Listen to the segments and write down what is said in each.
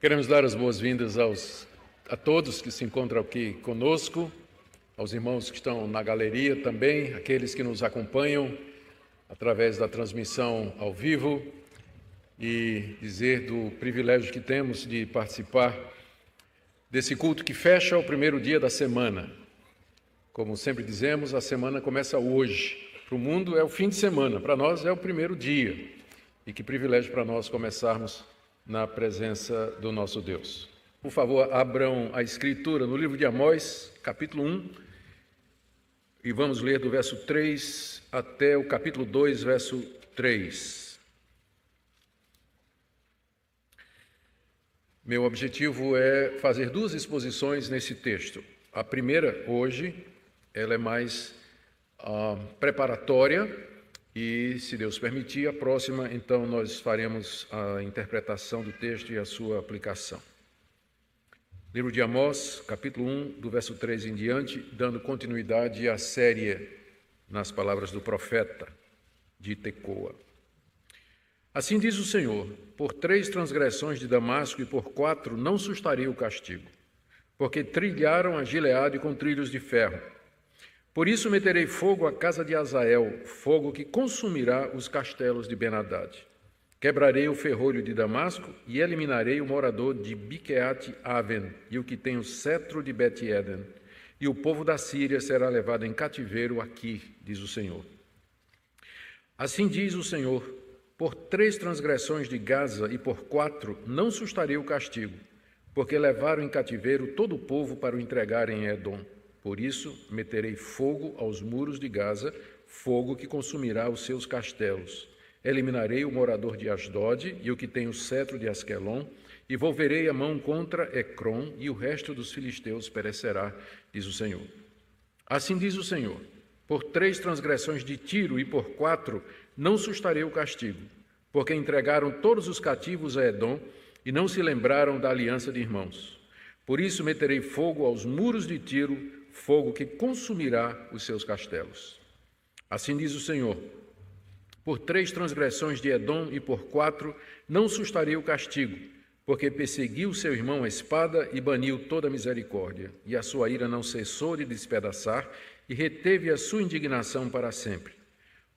Queremos dar as boas-vindas a todos que se encontram aqui conosco, aos irmãos que estão na galeria também, aqueles que nos acompanham através da transmissão ao vivo e dizer do privilégio que temos de participar desse culto que fecha o primeiro dia da semana. Como sempre dizemos, a semana começa hoje. Para o mundo é o fim de semana, para nós é o primeiro dia. E que privilégio para nós começarmos na presença do nosso Deus. Por favor, abram a Escritura no livro de Amós, capítulo 1, e vamos ler do verso 3 até o capítulo 2, verso 3. Meu objetivo é fazer duas exposições nesse texto. A primeira, hoje, ela é mais preparatória, e, se Deus permitir, a próxima, então, nós faremos a interpretação do texto e a sua aplicação. Livro de Amós, capítulo 1, do verso 3 em diante, dando continuidade à série nas palavras do profeta de Tecoa. Assim diz o Senhor: por 3 transgressões de Damasco e por 4 não sustaria o castigo, porque trilharam a Gileade com trilhos de ferro. Por isso meterei fogo à casa de Azael, fogo que consumirá os castelos de Ben-Hadad. Quebrarei o ferrolho de Damasco e eliminarei o morador de Biqueate-Aven e o que tem o cetro de Bet-Eden. E o povo da Síria será levado em cativeiro aqui, diz o Senhor. Assim diz o Senhor: por 3 transgressões de Gaza e por 4 não sustarei o castigo, porque levaram em cativeiro todo o povo para o entregarem em Edom. Por isso, meterei fogo aos muros de Gaza, fogo que consumirá os seus castelos. Eliminarei o morador de Asdod e o que tem o cetro de Asquelon, e volverei a mão contra Ecrom, e o resto dos filisteus perecerá, diz o Senhor. Assim diz o Senhor: por 3 transgressões de Tiro e por 4 não sustarei o castigo, porque entregaram todos os cativos a Edom e não se lembraram da aliança de irmãos. Por isso meterei fogo aos muros de Tiro, fogo que consumirá os seus castelos. Assim diz o Senhor: por 3 transgressões de Edom e por 4 não sustarei o castigo, porque perseguiu seu irmão a espada e baniu toda a misericórdia, e a sua ira não cessou de despedaçar, e reteve a sua indignação para sempre.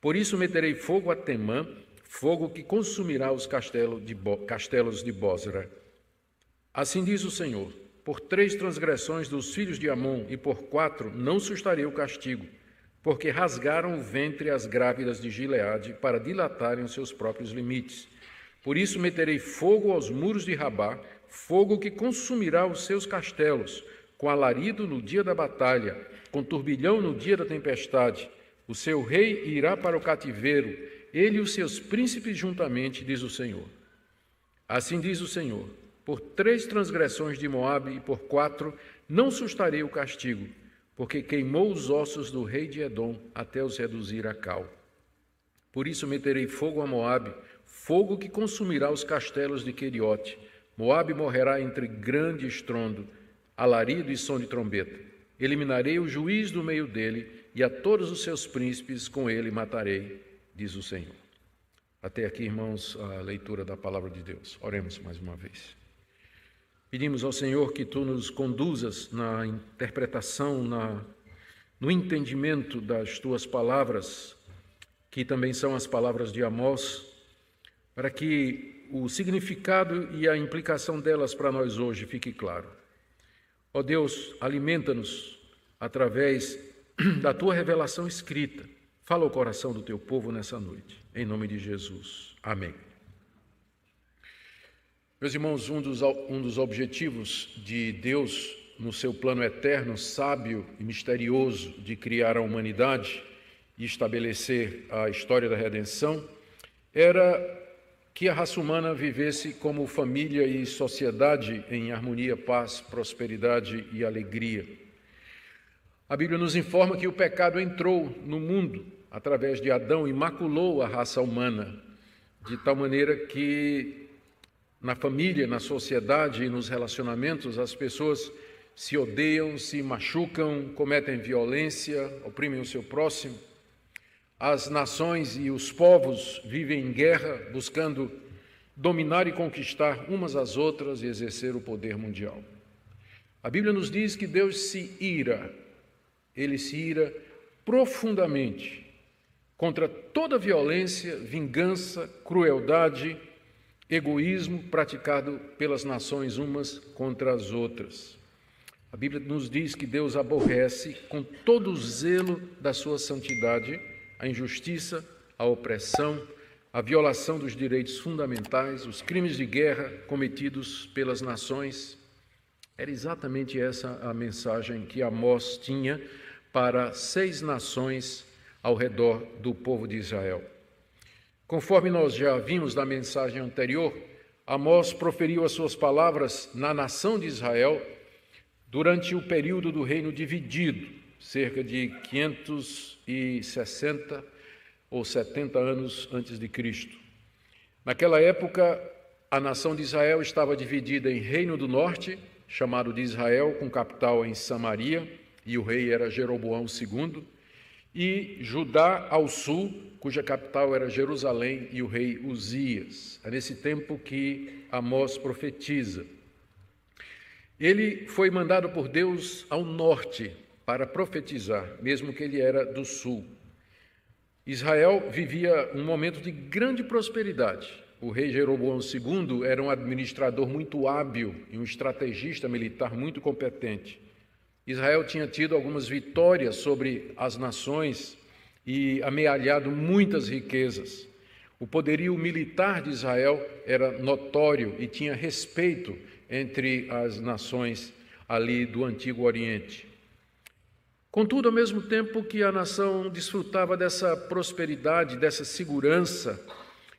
Por isso meterei fogo a Temã, fogo que consumirá os castelos de Bosra. Assim diz o Senhor: por 3 transgressões dos filhos de Amon e por 4 não sustarei o castigo, porque rasgaram o ventre as grávidas de Gileade para dilatarem os seus próprios limites. Por isso meterei fogo aos muros de Rabá, fogo que consumirá os seus castelos, com alarido no dia da batalha, com turbilhão no dia da tempestade. O seu rei irá para o cativeiro, ele e os seus príncipes juntamente, diz o Senhor. Assim diz o Senhor: por 3 transgressões de Moabe e por 4 não sustarei o castigo, porque queimou os ossos do rei de Edom até os reduzir a cal. Por isso meterei fogo a Moabe, fogo que consumirá os castelos de Queriote. Moabe morrerá entre grande estrondo, alarido e som de trombeta. Eliminarei o juiz do meio dele, e a todos os seus príncipes com ele matarei, diz o Senhor. Até aqui, irmãos, a leitura da palavra de Deus. Oremos mais uma vez. Pedimos ao Senhor que Tu nos conduzas na interpretação, no entendimento das Tuas palavras, que também são as palavras de Amós, para que o significado e a implicação delas para nós hoje fique claro. Ó Deus, alimenta-nos através da Tua revelação escrita. Fala ao coração do Teu povo nessa noite. Em nome de Jesus. Amém. Meus irmãos, um dos objetivos de Deus no seu plano eterno, sábio e misterioso de criar a humanidade e estabelecer a história da redenção, era que a raça humana vivesse como família e sociedade em harmonia, paz, prosperidade e alegria. A Bíblia nos informa que o pecado entrou no mundo através de Adão e maculou a raça humana, de tal maneira que na família, na sociedade e nos relacionamentos, as pessoas se odeiam, se machucam, cometem violência, oprimem o seu próximo. As nações e os povos vivem em guerra, buscando dominar e conquistar umas às outras e exercer o poder mundial. A Bíblia nos diz que Deus se ira, ele se ira profundamente contra toda violência, vingança, crueldade, egoísmo praticado pelas nações umas contra as outras. A Bíblia nos diz que Deus aborrece com todo o zelo da sua santidade a injustiça, a opressão, a violação dos direitos fundamentais, os crimes de guerra cometidos pelas nações. Era exatamente essa a mensagem que Amós tinha para 6 nações ao redor do povo de Israel. Conforme nós já vimos na mensagem anterior, Amós proferiu as suas palavras na nação de Israel durante o período do reino dividido, cerca de 560 ou 70 anos antes de Cristo. Naquela época, a nação de Israel estava dividida em Reino do Norte, chamado de Israel, com capital em Samaria, e o rei era Jeroboão II, e Judá ao sul, cuja capital era Jerusalém, e o rei Uzias. É nesse tempo que Amós profetiza. Ele foi mandado por Deus ao norte para profetizar, mesmo que ele era do sul. Israel vivia um momento de grande prosperidade. O rei Jeroboão II era um administrador muito hábil e um estrategista militar muito competente. Israel tinha tido algumas vitórias sobre as nações e amealhado muitas riquezas. O poderio militar de Israel era notório e tinha respeito entre as nações ali do Antigo Oriente. Contudo, ao mesmo tempo que a nação desfrutava dessa prosperidade, dessa segurança,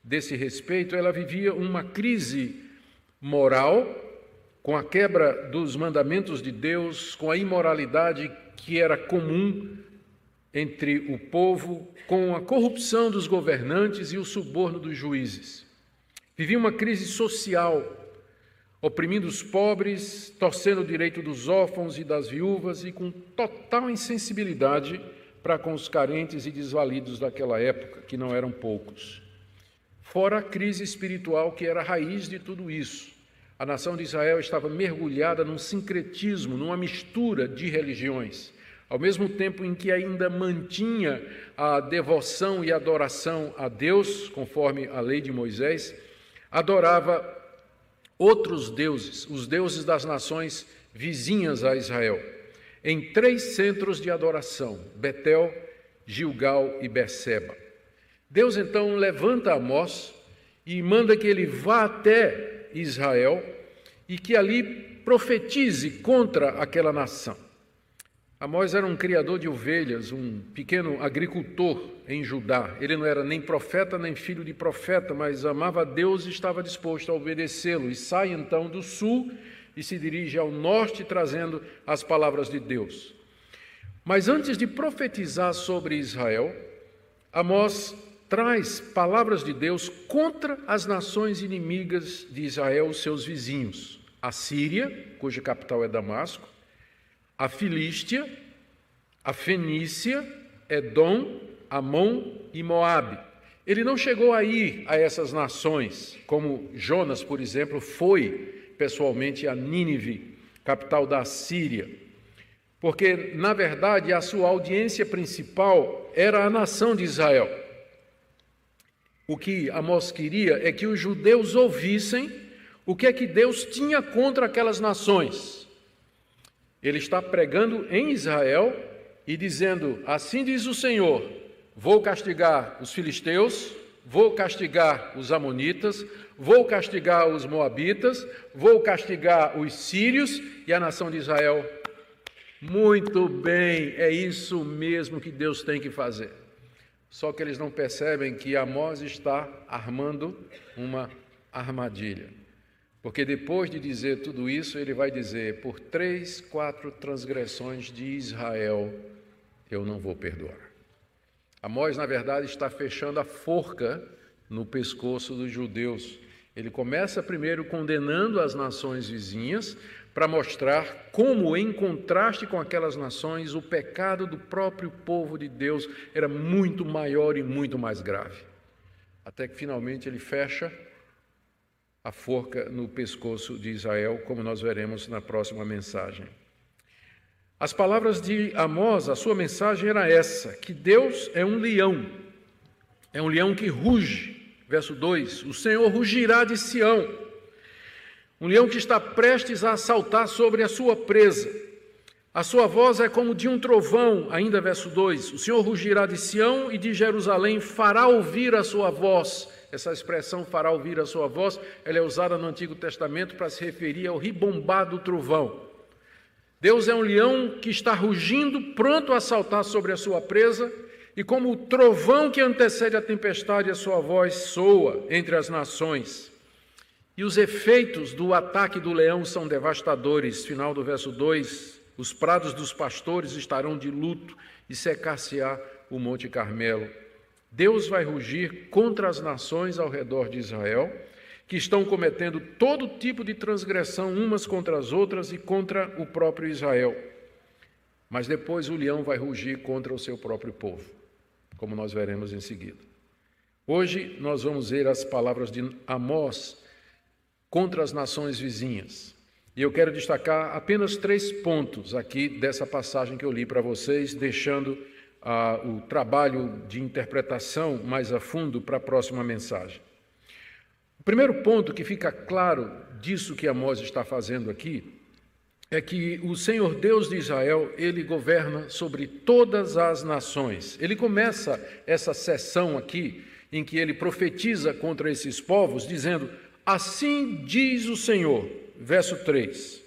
desse respeito, ela vivia uma crise moral, com a quebra dos mandamentos de Deus, com a imoralidade que era comum entre o povo, com a corrupção dos governantes e o suborno dos juízes. Vivia uma crise social, oprimindo os pobres, torcendo o direito dos órfãos e das viúvas e com total insensibilidade para com os carentes e desvalidos daquela época, que não eram poucos. Fora a crise espiritual que era a raiz de tudo isso. A nação de Israel estava mergulhada num sincretismo, numa mistura de religiões, ao mesmo tempo em que ainda mantinha a devoção e adoração a Deus, conforme a lei de Moisés, adorava outros deuses, os deuses das nações vizinhas a Israel, em 3 centros de adoração, Betel, Gilgal e Berseba. Deus então levanta Amós e manda que ele vá até Israel e que ali profetize contra aquela nação. Amós era um criador de ovelhas, um pequeno agricultor em Judá. Ele não era nem profeta nem filho de profeta, mas amava a Deus e estava disposto a obedecê-lo. E sai então do sul e se dirige ao norte trazendo as palavras de Deus. Mas antes de profetizar sobre Israel, Amós traz palavras de Deus contra as nações inimigas de Israel, os seus vizinhos. A Síria, cuja capital é Damasco, a Filístia, a Fenícia, Edom, Amon e Moabe. Ele não chegou a ir a essas nações, como Jonas, por exemplo, foi pessoalmente a Nínive, capital da Síria, porque, na verdade, a sua audiência principal era a nação de Israel. O que Amós queria é que os judeus ouvissem o que é que Deus tinha contra aquelas nações. Ele está pregando em Israel e dizendo: assim diz o Senhor, vou castigar os filisteus, vou castigar os amonitas, vou castigar os moabitas, vou castigar os sírios e a nação de Israel. Muito bem, é isso mesmo que Deus tem que fazer. Só que eles não percebem que Amós está armando uma armadilha. Porque depois de dizer tudo isso, ele vai dizer: por 3, 4 transgressões de Israel, eu não vou perdoar. Amós, na verdade, está fechando a forca no pescoço dos judeus. Ele começa primeiro condenando as nações vizinhas, para mostrar como, em contraste com aquelas nações, o pecado do próprio povo de Deus era muito maior e muito mais grave. Até que finalmente ele fecha a forca no pescoço de Israel, como nós veremos na próxima mensagem. As palavras de Amós, a sua mensagem era essa, que Deus é um leão que ruge. Verso 2, o Senhor rugirá de Sião, um leão que está prestes a saltar sobre a sua presa. A sua voz é como de um trovão, ainda verso 2, o Senhor rugirá de Sião e de Jerusalém fará ouvir a sua voz. Essa expressão, fará ouvir a sua voz, ela é usada no Antigo Testamento para se referir ao ribombar do trovão. Deus é um leão que está rugindo, pronto a saltar sobre a sua presa, e como o trovão que antecede a tempestade, a sua voz soa entre as nações. E os efeitos do ataque do leão são devastadores. Final do verso 2, os prados dos pastores estarão de luto e secar-se-á o Monte Carmelo. Deus vai rugir contra as nações ao redor de Israel, que estão cometendo todo tipo de transgressão umas contra as outras e contra o próprio Israel. Mas depois o leão vai rugir contra o seu próprio povo, como nós veremos em seguida. Hoje nós vamos ver as palavras de Amós contra as nações vizinhas. E eu quero destacar apenas 3 pontos aqui dessa passagem que eu li para vocês, deixando o trabalho de interpretação mais a fundo para a próxima mensagem. O primeiro ponto que fica claro disso que Amós está fazendo aqui é que o Senhor Deus de Israel, ele governa sobre todas as nações. Ele começa essa sessão aqui, em que ele profetiza contra esses povos, dizendo, assim diz o Senhor, verso 3.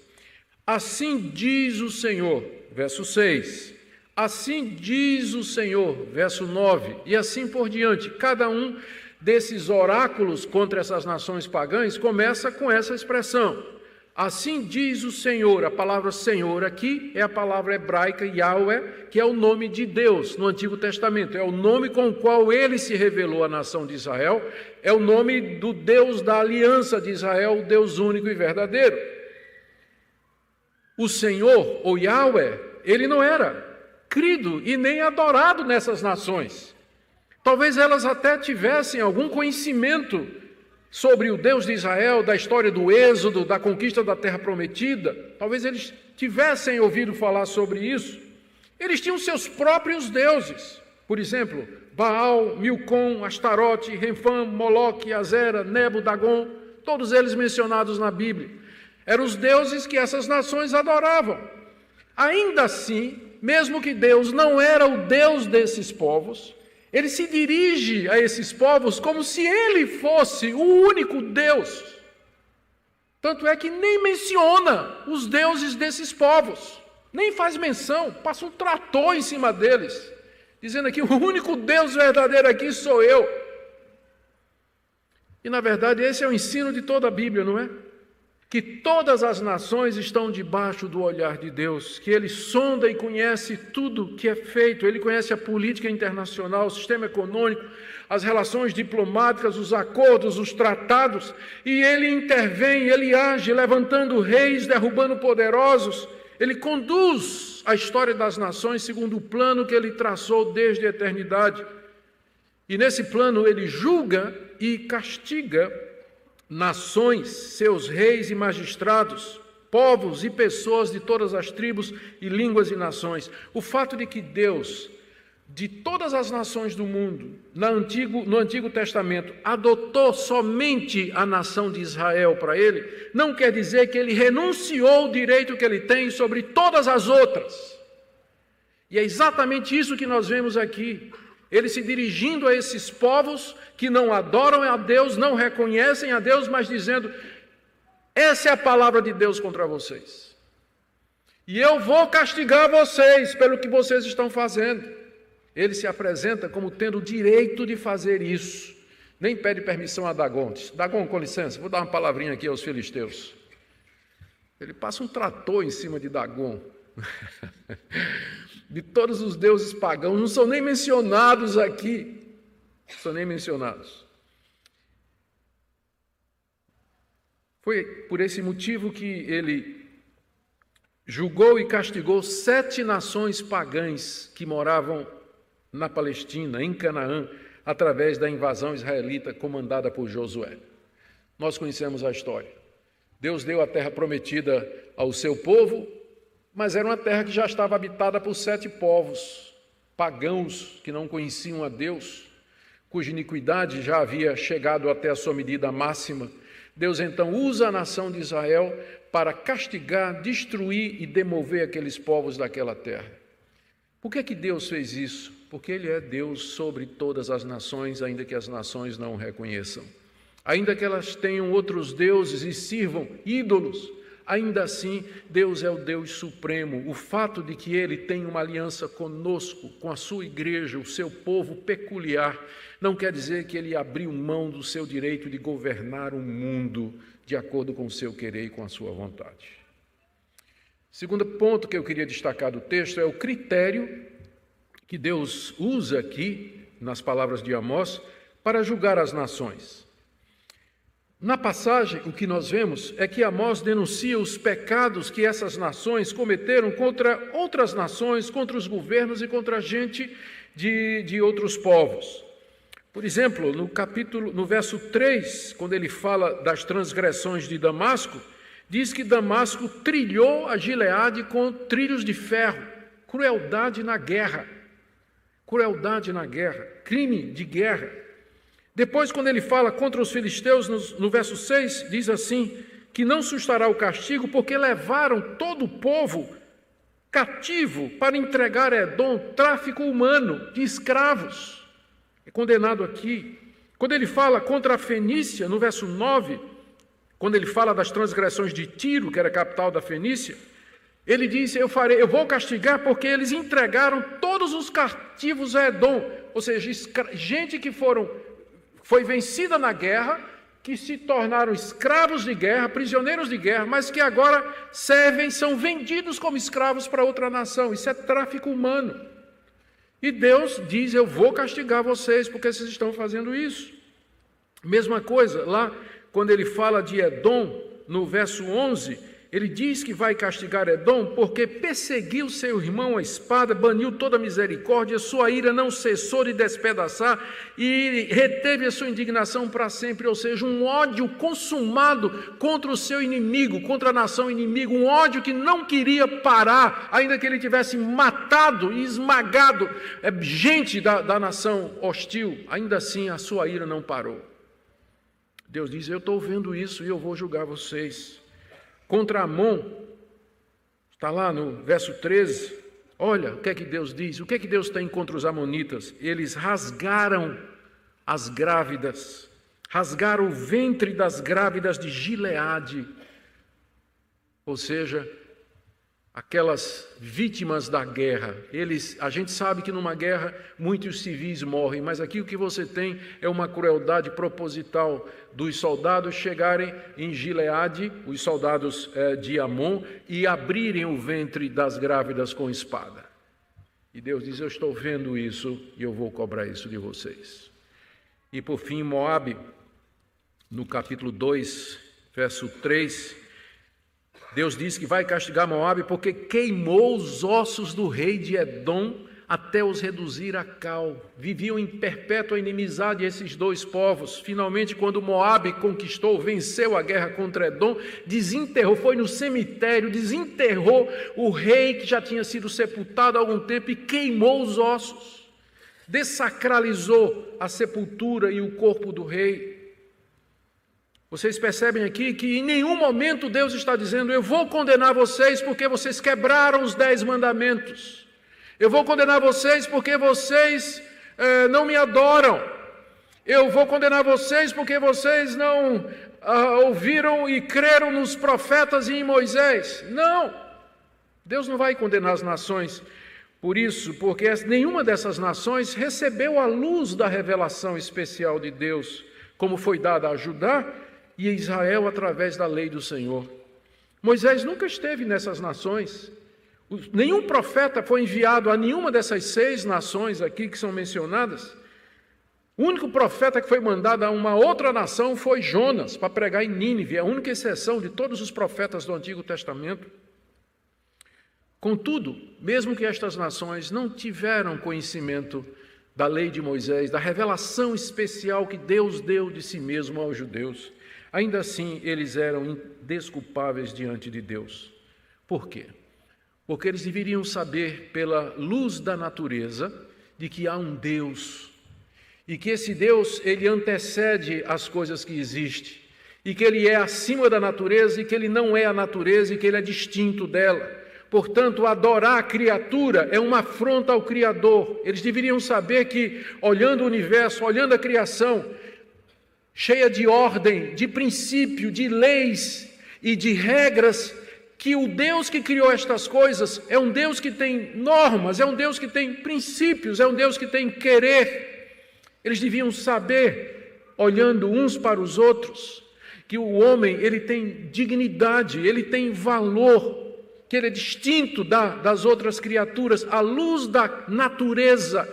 Assim diz o Senhor, verso 6. Assim diz o Senhor, verso 9. E assim por diante. Cada um desses oráculos contra essas nações pagãs começa com essa expressão. Assim diz o Senhor. A palavra Senhor aqui é a palavra hebraica Yahweh, que é o nome de Deus no Antigo Testamento. É o nome com o qual ele se revelou à nação de Israel. É o nome do Deus da aliança de Israel, o Deus único e verdadeiro. O Senhor, ou Yahweh, ele não era crido e nem adorado nessas nações. Talvez elas até tivessem algum conhecimento sobre o Deus de Israel, da história do Êxodo, da conquista da Terra Prometida. Talvez eles tivessem ouvido falar sobre isso. Eles tinham seus próprios deuses. Por exemplo, Baal, Milcom, Astarote, Renfã, Moloque, Azera, Nebo, Dagon, todos eles mencionados na Bíblia. Eram os deuses que essas nações adoravam. Ainda assim, mesmo que Deus não era o Deus desses povos, ele se dirige a esses povos como se ele fosse o único Deus. Tanto é que nem menciona os deuses desses povos, nem faz menção, passa um trator em cima deles, dizendo aqui, o único Deus verdadeiro aqui sou eu. E na verdade esse é o ensino de toda a Bíblia, não é? Que todas as nações estão debaixo do olhar de Deus, que Ele sonda e conhece tudo que é feito, Ele conhece a política internacional, o sistema econômico, as relações diplomáticas, os acordos, os tratados, e Ele intervém, Ele age, levantando reis, derrubando poderosos, Ele conduz a história das nações segundo o plano que Ele traçou desde a eternidade. E nesse plano Ele julga e castiga nações, seus reis e magistrados, povos e pessoas de todas as tribos e línguas e nações. O fato de que Deus, de todas as nações do mundo, no Antigo Testamento, adotou somente a nação de Israel para ele, não quer dizer que ele renunciou o direito que ele tem sobre todas as outras. E é exatamente isso que nós vemos aqui. Ele se dirigindo a esses povos que não adoram a Deus, não reconhecem a Deus, mas dizendo, essa é a palavra de Deus contra vocês. E eu vou castigar vocês pelo que vocês estão fazendo. Ele se apresenta como tendo o direito de fazer isso. Nem pede permissão a Dagon. Dagon, com licença, vou dar uma palavrinha aqui aos filisteus. Ele passa um trator em cima de Dagon. De todos os deuses pagãos, não são nem mencionados aqui. Não são nem mencionados. Foi por esse motivo que ele julgou e castigou 7 nações pagãs que moravam na Palestina, em Canaã, através da invasão israelita comandada por Josué. Nós conhecemos a história. Deus deu a terra prometida ao seu povo, mas era uma terra que já estava habitada por 7 povos pagãos que não conheciam a Deus, cuja iniquidade já havia chegado até a sua medida máxima. Deus então usa a nação de Israel para castigar, destruir e demover aqueles povos daquela terra. Por que Deus fez isso? Porque Ele é Deus sobre todas as nações, ainda que as nações não o reconheçam. Ainda que elas tenham outros deuses e sirvam ídolos, ainda assim Deus é o Deus supremo. O fato de que Ele tem uma aliança conosco, com a sua igreja, o seu povo peculiar, não quer dizer que Ele abriu mão do seu direito de governar o mundo de acordo com o seu querer e com a sua vontade. Segundo ponto que eu queria destacar do texto é o critério que Deus usa aqui, nas palavras de Amós, para julgar as nações. Na passagem, o que nós vemos é que Amós denuncia os pecados que essas nações cometeram contra outras nações, contra os governos e contra a gente de outros povos. Por exemplo, no verso 3, quando ele fala das transgressões de Damasco, diz que Damasco trilhou a Gileade com trilhos de ferro, crueldade na guerra, crime de guerra. Depois, quando ele fala contra os filisteus, no verso 6, diz assim, que não sustará o castigo, porque levaram todo o povo cativo para entregar a Edom, tráfico humano de escravos. É condenado aqui. Quando ele fala contra a Fenícia, no verso 9, quando ele fala das transgressões de Tiro, que era a capital da Fenícia, ele diz, eu vou castigar porque eles entregaram todos os cativos a Edom, ou seja, gente que foi vencida na guerra, que se tornaram escravos de guerra, prisioneiros de guerra, mas que agora são vendidos como escravos para outra nação. Isso é tráfico humano. E Deus diz, eu vou castigar vocês porque vocês estão fazendo isso. Mesma coisa, lá quando ele fala de Edom, no verso 11, ele diz que vai castigar Edom porque perseguiu seu irmão à espada, baniu toda misericórdia, sua ira não cessou de despedaçar e reteve a sua indignação para sempre, ou seja, um ódio consumado contra o seu inimigo, contra a nação inimiga, um ódio que não queria parar, ainda que ele tivesse matado e esmagado gente da nação hostil, ainda assim a sua ira não parou. Deus diz, eu estou vendo isso e eu vou julgar vocês. Contra Amon, está lá no verso 13, olha o que é que Deus diz, o que é que Deus tem contra os amonitas? Eles rasgaram as grávidas, rasgaram o ventre das grávidas de Gileade, ou seja, aquelas vítimas da guerra. A gente sabe que numa guerra muitos civis morrem, mas aqui o que você tem é uma crueldade proposital dos soldados chegarem em Gileade, os soldados de Amon, e abrirem o ventre das grávidas com espada. E Deus diz, eu estou vendo isso e eu vou cobrar isso de vocês. E por fim, Moabe, no capítulo 2, verso 3, Deus diz que vai castigar Moabe porque queimou os ossos do rei de Edom até os reduzir a cal. Viviam em perpétua inimizade esses dois povos. Finalmente, quando Moabe conquistou, venceu a guerra contra Edom, foi no cemitério, desenterrou o rei que já tinha sido sepultado há algum tempo e queimou os ossos. Desacralizou a sepultura e o corpo do rei. Vocês percebem aqui que em nenhum momento Deus está dizendo, eu vou condenar vocês porque vocês quebraram os 10 mandamentos. Eu vou condenar vocês porque vocês não me adoram. Eu vou condenar vocês porque vocês não ouviram e creram nos profetas e em Moisés. Não, Deus não vai condenar as nações por isso, porque nenhuma dessas nações recebeu a luz da revelação especial de Deus, como foi dada a Judá e a Israel através da lei do Senhor. Moisés nunca esteve nessas nações. Nenhum profeta foi enviado a nenhuma dessas 6 nações aqui que são mencionadas. O único profeta que foi mandado a uma outra nação foi Jonas, para pregar em Nínive, a única exceção de todos os profetas do Antigo Testamento. Contudo, mesmo que estas nações não tiveram conhecimento da lei de Moisés, da revelação especial que Deus deu de si mesmo aos judeus, ainda assim eles eram indesculpáveis diante de Deus. Por quê? Porque eles deveriam saber, pela luz da natureza, de que há um Deus, e que esse Deus, ele antecede as coisas que existem, e que ele é acima da natureza, e que ele não é a natureza, e que ele é distinto dela. Portanto, adorar a criatura é uma afronta ao Criador. Eles deveriam saber que, olhando o universo, olhando a criação, cheia de ordem, de princípio, de leis e de regras, que o Deus que criou estas coisas é um Deus que tem normas, é um Deus que tem princípios, é um Deus que tem querer. Eles deviam saber, olhando uns para os outros, que o homem, ele tem dignidade, ele tem valor, que ele é distinto das outras criaturas. A luz da natureza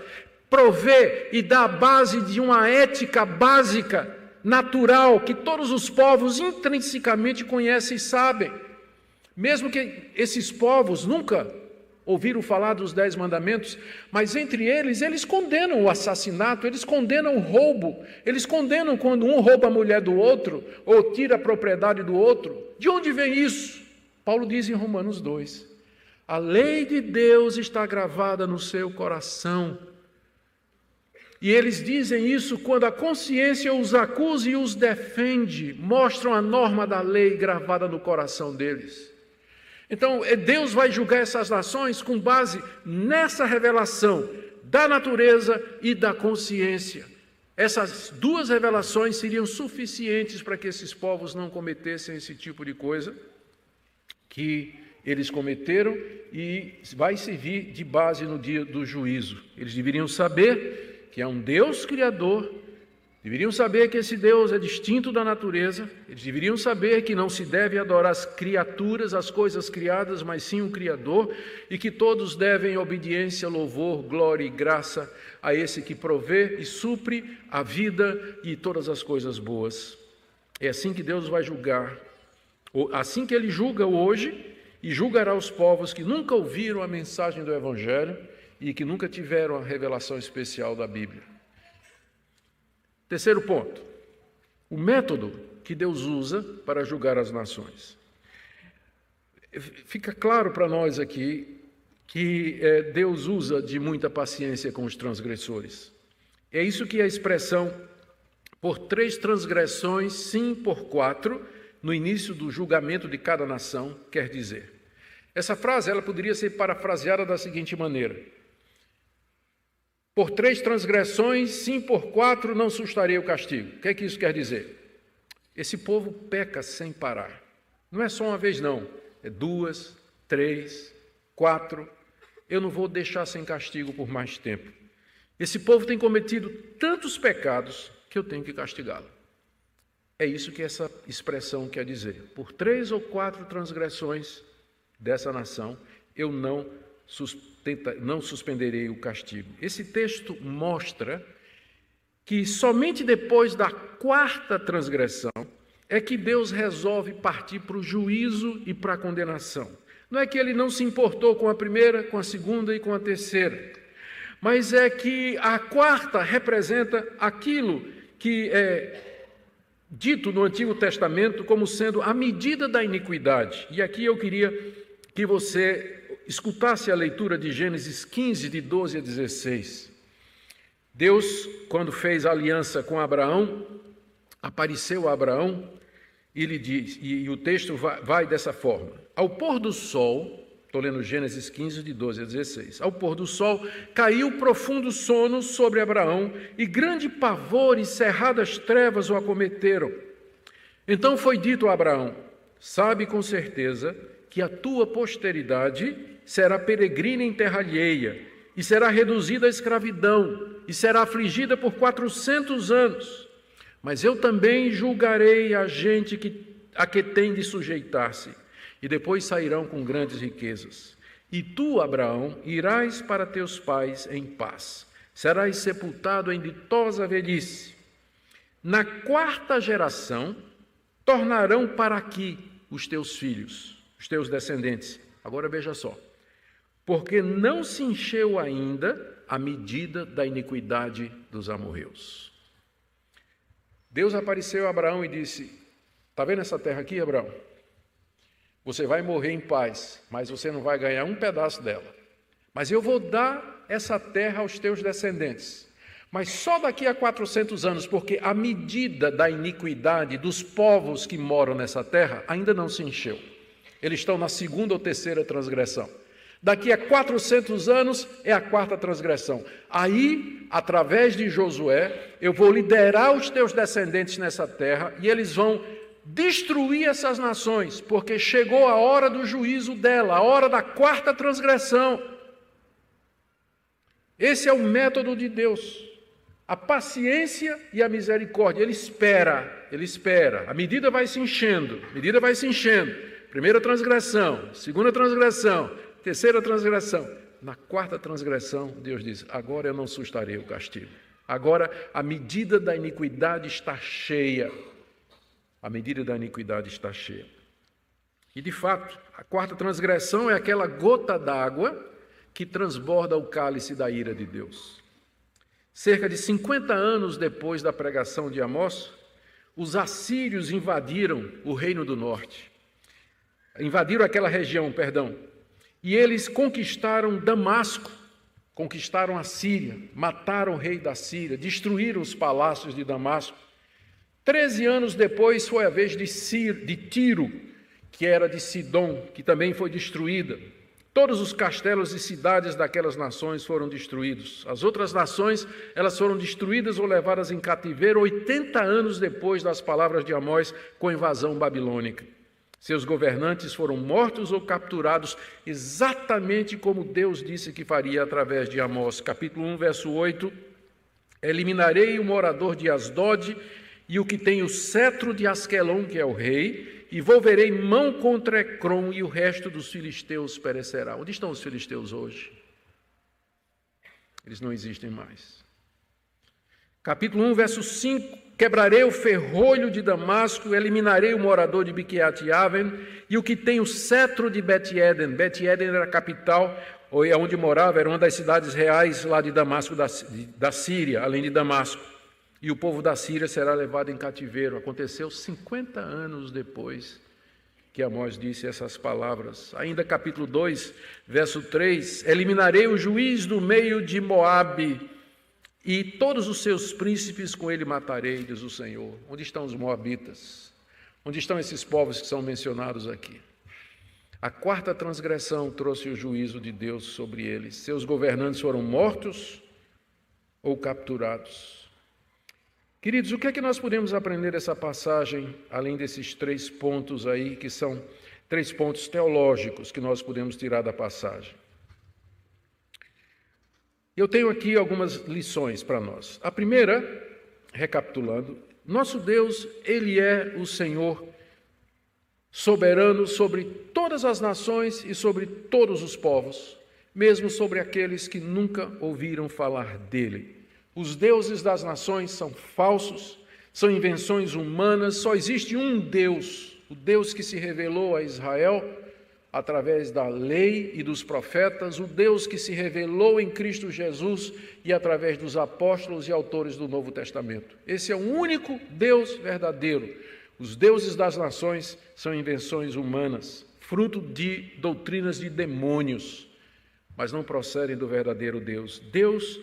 provê e dá a base de uma ética básica, natural, que todos os povos intrinsecamente conhecem e sabem. Mesmo que esses povos nunca ouviram falar dos 10 mandamentos, mas entre eles condenam o assassinato, eles condenam o roubo, eles condenam quando um rouba a mulher do outro, ou tira a propriedade do outro. De onde vem isso? Paulo diz em Romanos 2, a lei de Deus está gravada no seu coração. E eles dizem isso quando a consciência os acusa e os defende, mostram a norma da lei gravada no coração deles. Então, Deus vai julgar essas nações com base nessa revelação da natureza e da consciência. Essas duas revelações seriam suficientes para que esses povos não cometessem esse tipo de coisa que eles cometeram, e vai servir de base no dia do juízo. Eles deveriam saber que há um Deus criador, deveriam saber que esse Deus é distinto da natureza, eles deveriam saber que não se deve adorar as criaturas, as coisas criadas, mas sim o Criador, e que todos devem obediência, louvor, glória e graça a esse que provê e supre a vida e todas as coisas boas. É assim que Deus vai julgar, assim que Ele julga hoje, e julgará os povos que nunca ouviram a mensagem do Evangelho e que nunca tiveram a revelação especial da Bíblia. Terceiro ponto, o método que Deus usa para julgar as nações. Fica claro para nós aqui que Deus usa de muita paciência com os transgressores. É isso que a expressão por 3 transgressões, sim por 4, no início do julgamento de cada nação, quer dizer. Essa frase ela poderia ser parafraseada da seguinte maneira: por 3 transgressões, sim por 4, não sustarei o castigo. O que é que isso quer dizer? Esse povo peca sem parar. Não é só uma vez não, é 2, 3, 4. Eu não vou deixar sem castigo por mais tempo. Esse povo tem cometido tantos pecados que eu tenho que castigá-lo. É isso que essa expressão quer dizer. Por 3 ou 4 transgressões dessa nação, eu não suspenderei o castigo. Esse texto mostra que somente depois da 4ª transgressão é que Deus resolve partir para o juízo e para a condenação. Não é que Ele não se importou com a primeira, com a segunda e com a terceira, mas é que a 4ª representa aquilo que é dito no Antigo Testamento como sendo a medida da iniquidade. E aqui eu queria que você escutasse a leitura de Gênesis 15, de 12 a 16. Deus, quando fez a aliança com Abraão, apareceu a Abraão e lhe diz, e o texto vai dessa forma: ao pôr do sol, estou lendo Gênesis 15, de 12 a 16, ao pôr do sol, caiu profundo sono sobre Abraão, e grande pavor e cerradas trevas o acometeram. Então foi dito a Abraão: sabe com certeza que a tua posteridade será peregrina em terra alheia, e será reduzida à escravidão, e será afligida por 400 anos. Mas eu também julgarei a gente a que tem de sujeitar-se, e depois sairão com grandes riquezas. E tu, Abraão, irás para teus pais em paz. Serás sepultado em ditosa velhice. Na 4ª geração, tornarão para aqui os teus filhos, os teus descendentes. Agora veja só. Porque não se encheu ainda a medida da iniquidade dos amorreus. Deus apareceu a Abraão e disse: Está vendo essa terra aqui, Abraão? Você vai morrer em paz, mas você não vai ganhar um pedaço dela. Mas eu vou dar essa terra aos teus descendentes. Mas só daqui a 400 anos, porque a medida da iniquidade dos povos que moram nessa terra ainda não se encheu. Eles estão na segunda ou terceira transgressão. Daqui a 400 anos é a quarta transgressão. Aí, através de Josué, eu vou liderar os teus descendentes nessa terra e eles vão destruir essas nações, porque chegou a hora do juízo dela, a hora da quarta transgressão. Esse é o método de Deus. A paciência e a misericórdia. Ele espera. A medida vai se enchendo. Primeira transgressão, segunda transgressão, terceira transgressão. Na quarta transgressão, Deus diz: agora eu não sustarei o castigo. Agora a medida da iniquidade está cheia. A medida da iniquidade está cheia. E de fato, a quarta transgressão é aquela gota d'água que transborda o cálice da ira de Deus. Cerca de 50 anos depois da pregação de Amós, os assírios invadiram o reino do norte. Invadiram aquela região, e eles conquistaram Damasco, conquistaram a Síria, mataram o rei da Síria, destruíram os palácios de Damasco. 13 anos depois foi a vez de Tiro, que era de Sidom, que também foi destruída. Todos os castelos e cidades daquelas nações foram destruídos. As outras nações, elas foram destruídas ou levadas em cativeiro 80 anos depois das palavras de Amós com a invasão babilônica. Seus governantes foram mortos ou capturados exatamente como Deus disse que faria através de Amós. Capítulo 1, verso 8. Eliminarei o morador de Asdod e o que tem o cetro de Asquelon, que é o rei, e volverei mão contra Ecrom, e o resto dos filisteus perecerá. Onde estão os filisteus hoje? Eles não existem mais. Capítulo 1, verso 5. Quebrarei o ferrolho de Damasco, eliminarei o morador de Biquiat-Aven, e o que tem o cetro de Bet-Eden. Bet-Eden era a capital, ou é onde morava, era uma das cidades reais lá de Damasco, da Síria, além de Damasco. E o povo da Síria será levado em cativeiro. Aconteceu 50 anos depois que Amós disse essas palavras. Ainda capítulo 2, verso 3. Eliminarei o juiz do meio de Moabe, e todos os seus príncipes com ele matarei, diz o Senhor. Onde estão os moabitas? Onde estão esses povos que são mencionados aqui? A quarta transgressão trouxe o juízo de Deus sobre eles. Seus governantes foram mortos ou capturados. Queridos, o que é que nós podemos aprender dessa passagem, além desses 3 pontos aí, que são 3 pontos teológicos que nós podemos tirar da passagem? Eu tenho aqui algumas lições para nós. A primeira, recapitulando, nosso Deus, Ele é o Senhor soberano sobre todas as nações e sobre todos os povos, mesmo sobre aqueles que nunca ouviram falar dEle. Os deuses das nações são falsos, são invenções humanas, só existe um Deus, o Deus que se revelou a Israel através da lei e dos profetas, o Deus que se revelou em Cristo Jesus e através dos apóstolos e autores do Novo Testamento. Esse é o único Deus verdadeiro. Os deuses das nações são invenções humanas, fruto de doutrinas de demônios, mas não procedem do verdadeiro Deus. Deus,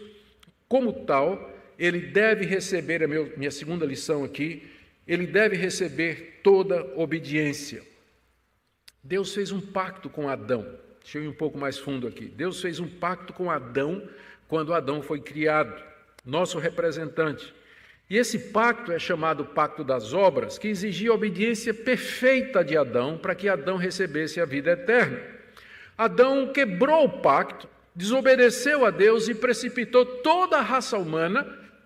como tal, ele deve receber, minha segunda lição aqui, ele deve receber toda obediência. Deus fez um pacto com Adão. Deixa eu ir um pouco mais fundo aqui. Deus fez um pacto com Adão quando Adão foi criado, nosso representante. E esse pacto é chamado Pacto das Obras, que exigia a obediência perfeita de Adão para que Adão recebesse a vida eterna. Adão quebrou o pacto, desobedeceu a Deus e precipitou toda a raça humana,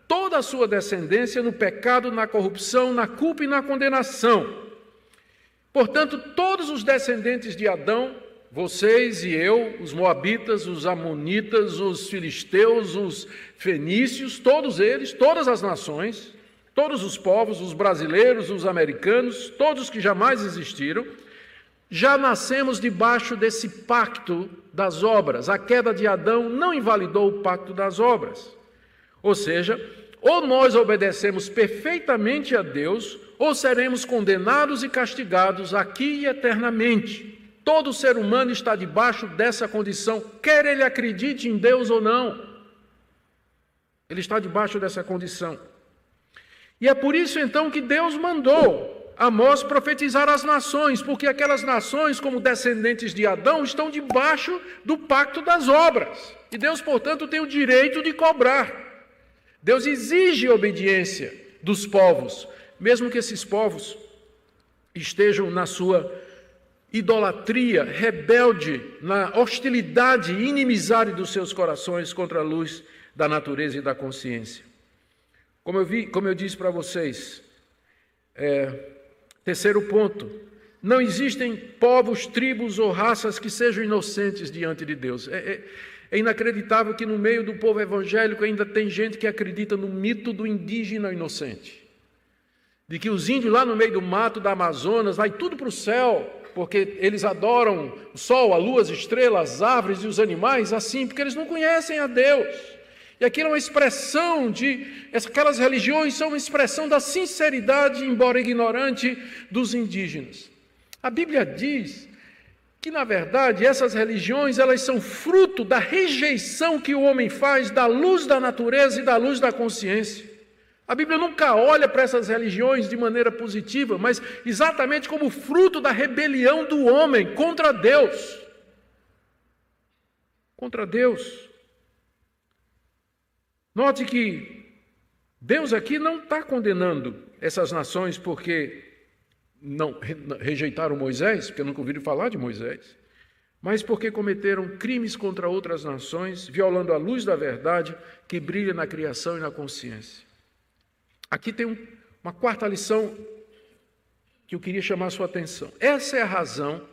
toda a sua descendência no pecado, na corrupção, na culpa e na condenação. Portanto, todos os descendentes de Adão, vocês e eu, os moabitas, os amonitas, os filisteus, os fenícios, todos eles, todas as nações, todos os povos, os brasileiros, os americanos, todos que jamais existiram, já nascemos debaixo desse pacto das obras. A queda de Adão não invalidou o pacto das obras. Ou seja, ou nós obedecemos perfeitamente a Deus, ou seremos condenados e castigados aqui e eternamente. Todo ser humano está debaixo dessa condição, quer ele acredite em Deus ou não. Ele está debaixo dessa condição. E é por isso então que Deus mandou Amós profetizar às nações, porque aquelas nações, como descendentes de Adão, estão debaixo do pacto das obras. E Deus, portanto, tem o direito de cobrar. Deus exige obediência dos povos, mesmo que esses povos estejam na sua idolatria, rebelde, na hostilidade e inimizade dos seus corações contra a luz da natureza e da consciência. Como eu disse para vocês, terceiro ponto, não existem povos, tribos ou raças que sejam inocentes diante de Deus. É inacreditável que no meio do povo evangélico ainda tem gente que acredita no mito do indígena inocente. De que os índios lá no meio do mato da Amazonas, vai tudo para o céu, porque eles adoram o sol, a lua, as estrelas, as árvores e os animais, assim, porque eles não conhecem a Deus. E aquilo é uma expressão aquelas religiões são uma expressão da sinceridade, embora ignorante, dos indígenas. A Bíblia diz que, na verdade, essas religiões, elas são fruto da rejeição que o homem faz da luz da natureza e da luz da consciência. A Bíblia nunca olha para essas religiões de maneira positiva, mas exatamente como fruto da rebelião do homem contra Deus. Contra Deus. Note que Deus aqui não está condenando essas nações porque não rejeitaram Moisés, porque nunca ouviram falar de Moisés, mas porque cometeram crimes contra outras nações, violando a luz da verdade que brilha na criação e na consciência. Aqui tem uma quarta lição que eu queria chamar a sua atenção. Essa é a razão,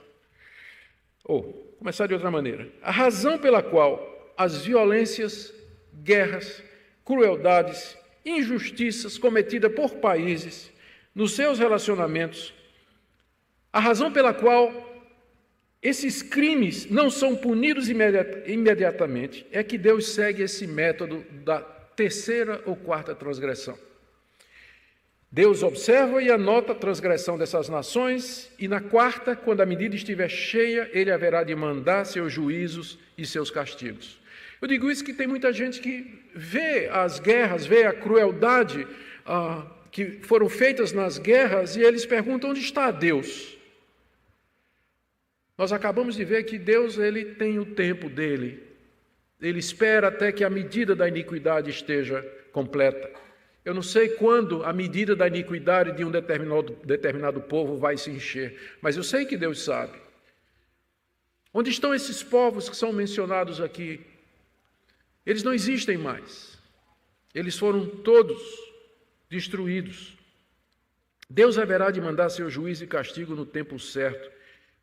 começar de outra maneira, a razão pela qual as violências, guerras, crueldades, injustiças cometidas por países nos seus relacionamentos, a razão pela qual esses crimes não são punidos imediatamente é que Deus segue esse método da terceira ou quarta transgressão. Deus observa e anota a transgressão dessas nações, e na quarta, quando a medida estiver cheia, ele haverá de mandar seus juízos e seus castigos. Eu digo isso que tem muita gente que vê as guerras, vê a crueldade que foram feitas nas guerras, e eles perguntam onde está Deus. Nós acabamos de ver que Deus, ele tem o tempo dele. Ele espera até que a medida da iniquidade esteja completa. Eu não sei quando a medida da iniquidade de um determinado povo vai se encher, mas eu sei que Deus sabe. Onde estão esses povos que são mencionados aqui? Eles não existem mais. Eles foram todos destruídos. Deus haverá de mandar seu juízo e castigo no tempo certo,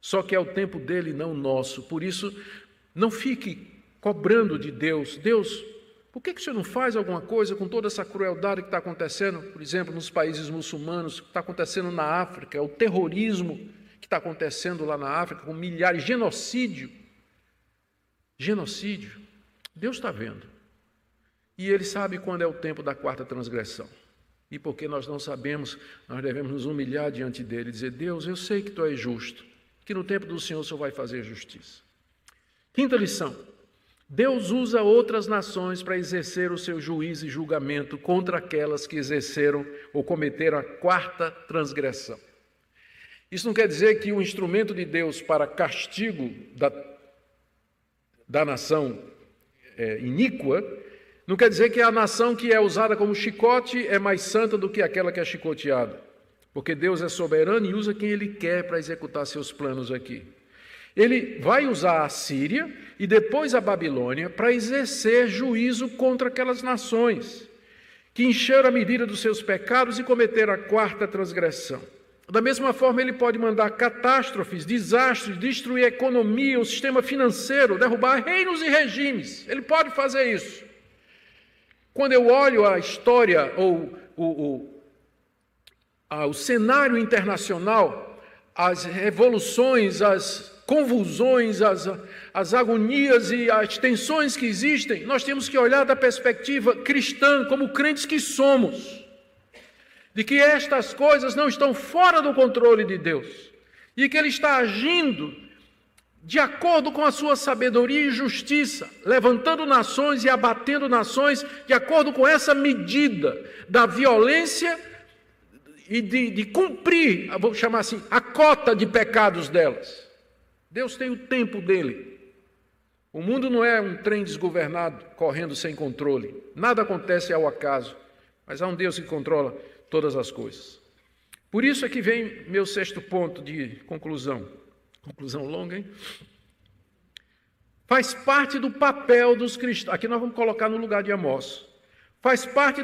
só que é o tempo dele, não o nosso. Por isso, não fique cobrando de Deus. Deus, por que o Senhor não faz alguma coisa com toda essa crueldade que está acontecendo, por exemplo, nos países muçulmanos, que está acontecendo na África, o terrorismo que está acontecendo lá na África, com milhares, genocídio. Deus está vendo. E Ele sabe quando é o tempo da quarta transgressão. E porque nós não sabemos, nós devemos nos humilhar diante dEle e dizer: Deus, eu sei que Tu és justo, que no tempo do Senhor o Senhor vai fazer justiça. Quinta lição. Deus usa outras nações para exercer o seu juízo e julgamento contra aquelas que exerceram ou cometeram a quarta transgressão. Isso não quer dizer que o instrumento de Deus para castigo da nação iníqua, não quer dizer que a nação que é usada como chicote é mais santa do que aquela que é chicoteada. Porque Deus é soberano e usa quem Ele quer para executar seus planos aqui. Ele vai usar a Síria e depois a Babilônia para exercer juízo contra aquelas nações que encheram a medida dos seus pecados e cometeram a quarta transgressão. Da mesma forma, Ele pode mandar catástrofes, desastres, destruir a economia, o sistema financeiro, derrubar reinos e regimes. Ele pode fazer isso. Quando eu olho a história ou o cenário internacional, as revoluções, as convulsões, as agonias e as tensões que existem, nós temos que olhar da perspectiva cristã, como crentes que somos, de que estas coisas não estão fora do controle de Deus, e que Ele está agindo de acordo com a sua sabedoria e justiça, levantando nações e abatendo nações, de acordo com essa medida da violência e de cumprir, vou chamar assim, a cota de pecados delas. Deus tem o tempo dele. O mundo não é um trem desgovernado, correndo sem controle. Nada acontece ao acaso, mas há um Deus que controla todas as coisas. Por isso é que vem meu sexto ponto de conclusão. Conclusão longa, hein? Faz parte do papel dos cristãos. Aqui nós vamos colocar no lugar de Amós. Faz parte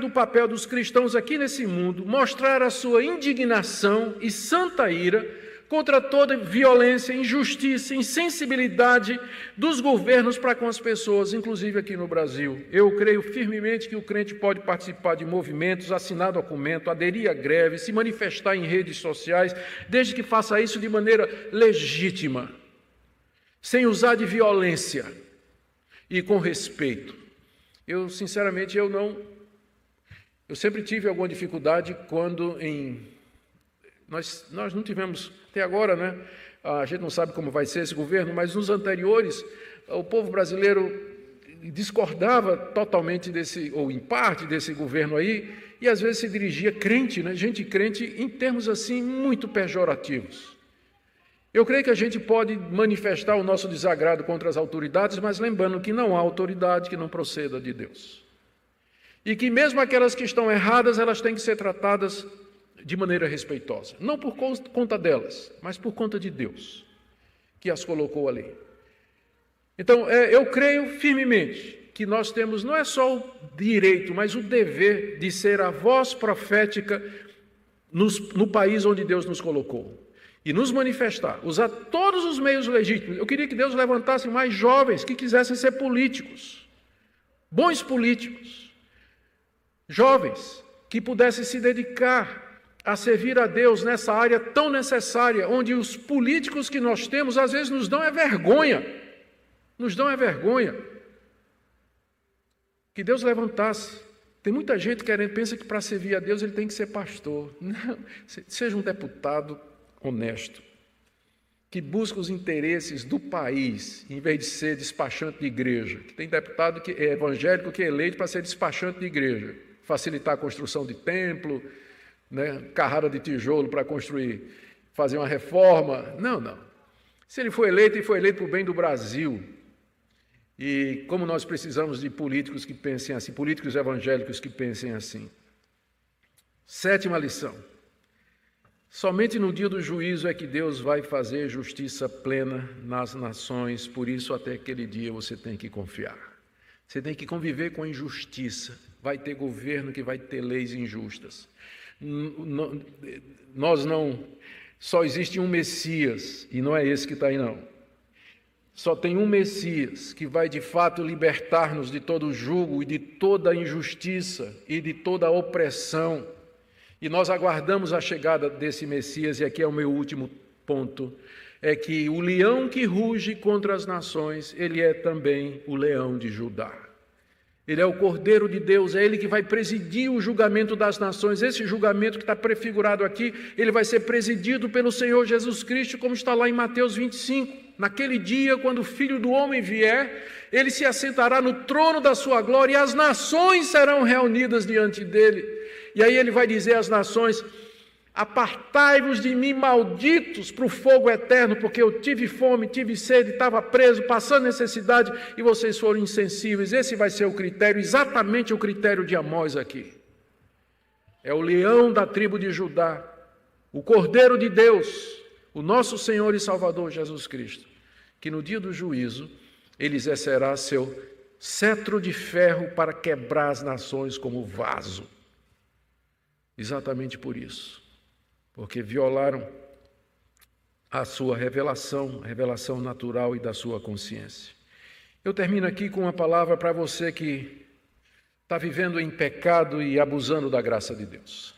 do papel dos cristãos aqui nesse mundo mostrar a sua indignação e santa ira contra toda violência, injustiça, insensibilidade dos governos para com as pessoas, inclusive aqui no Brasil. Eu creio firmemente que o crente pode participar de movimentos, assinar documento, aderir a greve, se manifestar em redes sociais, desde que faça isso de maneira legítima, sem usar de violência e com respeito. Eu, sinceramente, eu sempre tive alguma dificuldade quando nós não tivemos, até agora, né? A gente não sabe como vai ser esse governo, mas nos anteriores, o povo brasileiro discordava totalmente ou em parte desse governo aí, e às vezes se dirigia crente, né? Gente crente, em termos assim muito pejorativos. Eu creio que a gente pode manifestar o nosso desagrado contra as autoridades, mas lembrando que não há autoridade que não proceda de Deus. E que mesmo aquelas que estão erradas, elas têm que ser tratadas de maneira respeitosa. Não por conta delas, mas por conta de Deus, que as colocou ali. Então, eu creio firmemente que nós temos não é só o direito, mas o dever de ser a voz profética no país onde Deus nos colocou. E nos manifestar, usar todos os meios legítimos. Eu queria que Deus levantasse mais jovens que quisessem ser políticos, bons políticos, jovens que pudessem se dedicar a servir a Deus nessa área tão necessária, onde os políticos que nós temos, às vezes, nos dão vergonha. Nos dão vergonha. Que Deus levantasse. Tem muita gente que pensa que para servir a Deus ele tem que ser pastor. Não, seja um deputado honesto, que busca os interesses do país, em vez de ser despachante de igreja. Que tem deputado que é evangélico que é eleito para ser despachante de igreja, facilitar a construção de templo, né, carrada de tijolo para construir, fazer uma reforma. Não. Se ele foi eleito, ele foi eleito para o bem do Brasil. E como nós precisamos de políticos que pensem assim, políticos evangélicos que pensem assim. Sétima lição. Somente no dia do juízo é que Deus vai fazer justiça plena nas nações, por isso até aquele dia você tem que confiar. Você tem que conviver com a injustiça. Vai ter governo que vai ter leis injustas. Só existe um Messias, e não é esse que está aí não. Só tem um Messias que vai de fato libertar-nos de todo o jugo e de toda a injustiça e de toda a opressão. E nós aguardamos a chegada desse Messias, e aqui é o meu último ponto, é que o leão que ruge contra as nações, ele é também o leão de Judá. Ele é o Cordeiro de Deus, é Ele que vai presidir o julgamento das nações. Esse julgamento que está prefigurado aqui, ele vai ser presidido pelo Senhor Jesus Cristo, como está lá em Mateus 25. Naquele dia, quando o Filho do Homem vier, Ele se assentará no trono da sua glória e as nações serão reunidas diante dEle. E aí Ele vai dizer às nações: apartai-vos de mim, malditos, para o fogo eterno, porque eu tive fome, tive sede, estava preso, passando necessidade, e vocês foram insensíveis. Esse vai ser o critério, exatamente o critério de Amós aqui. É o leão da tribo de Judá, o Cordeiro de Deus, o nosso Senhor e Salvador Jesus Cristo, que no dia do juízo, Ele exercerá seu cetro de ferro para quebrar as nações como vaso. Exatamente por isso. Porque violaram a sua revelação, a revelação natural e da sua consciência. Eu termino aqui com uma palavra para você que está vivendo em pecado e abusando da graça de Deus.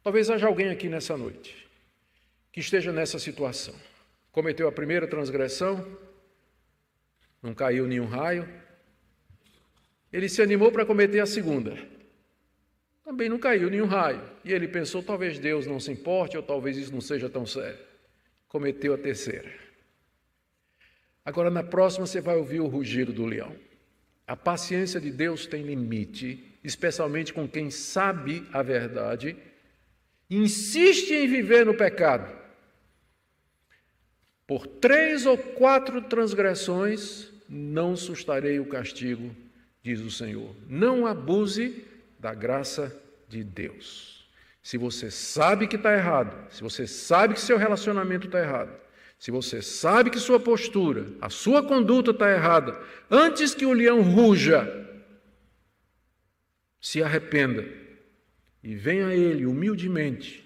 Talvez haja alguém aqui nessa noite que esteja nessa situação. cometeu a primeira transgressão, não caiu nenhum raio. Ele se animou para cometer a segunda. Também não caiu nenhum raio. E ele pensou, talvez Deus não se importe, ou talvez isso não seja tão sério. Cometeu a terceira. Agora, na próxima, você vai ouvir o rugido do leão. A paciência de Deus tem limite, especialmente com quem sabe a verdade, insiste em viver no pecado. Por 3 ou 4 transgressões, não sustarei o castigo, diz o Senhor. Não abuse da graça de Deus. Se você sabe que está errado, se você sabe que seu relacionamento está errado, se você sabe que sua postura, a sua conduta está errada, antes que o leão ruja, se arrependa e venha a Ele humildemente,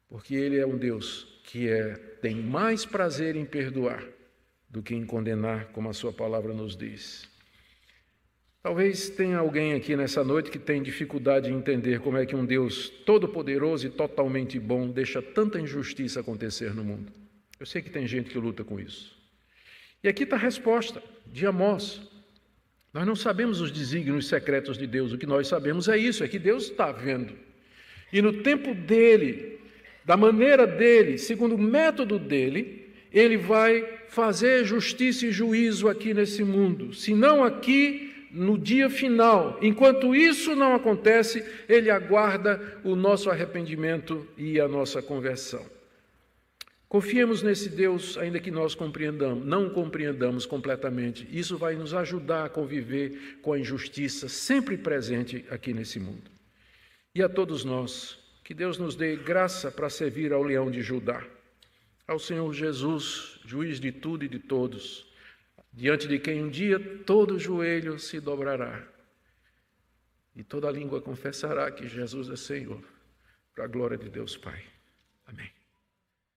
porque Ele é um Deus que tem mais prazer em perdoar do que em condenar, como a sua palavra nos diz. Talvez tenha alguém aqui nessa noite que tem dificuldade em entender como é que um Deus todo-poderoso e totalmente bom deixa tanta injustiça acontecer no mundo. Eu sei que tem gente que luta com isso. E aqui está a resposta de Amós. Nós não sabemos os desígnios secretos de Deus, o que nós sabemos é isso, é que Deus está vendo. E no tempo dele, da maneira dele, segundo o método dele, ele vai fazer justiça e juízo aqui nesse mundo. Se não aqui, no dia final. Enquanto isso não acontece, ele aguarda o nosso arrependimento e a nossa conversão. Confiemos nesse Deus, ainda que nós não compreendamos completamente. Isso vai nos ajudar a conviver com a injustiça sempre presente aqui nesse mundo. E a todos nós, que Deus nos dê graça para servir ao leão de Judá, ao Senhor Jesus, juiz de tudo e de todos, diante de quem um dia todo joelho se dobrará e toda língua confessará que Jesus é Senhor, para a glória de Deus Pai.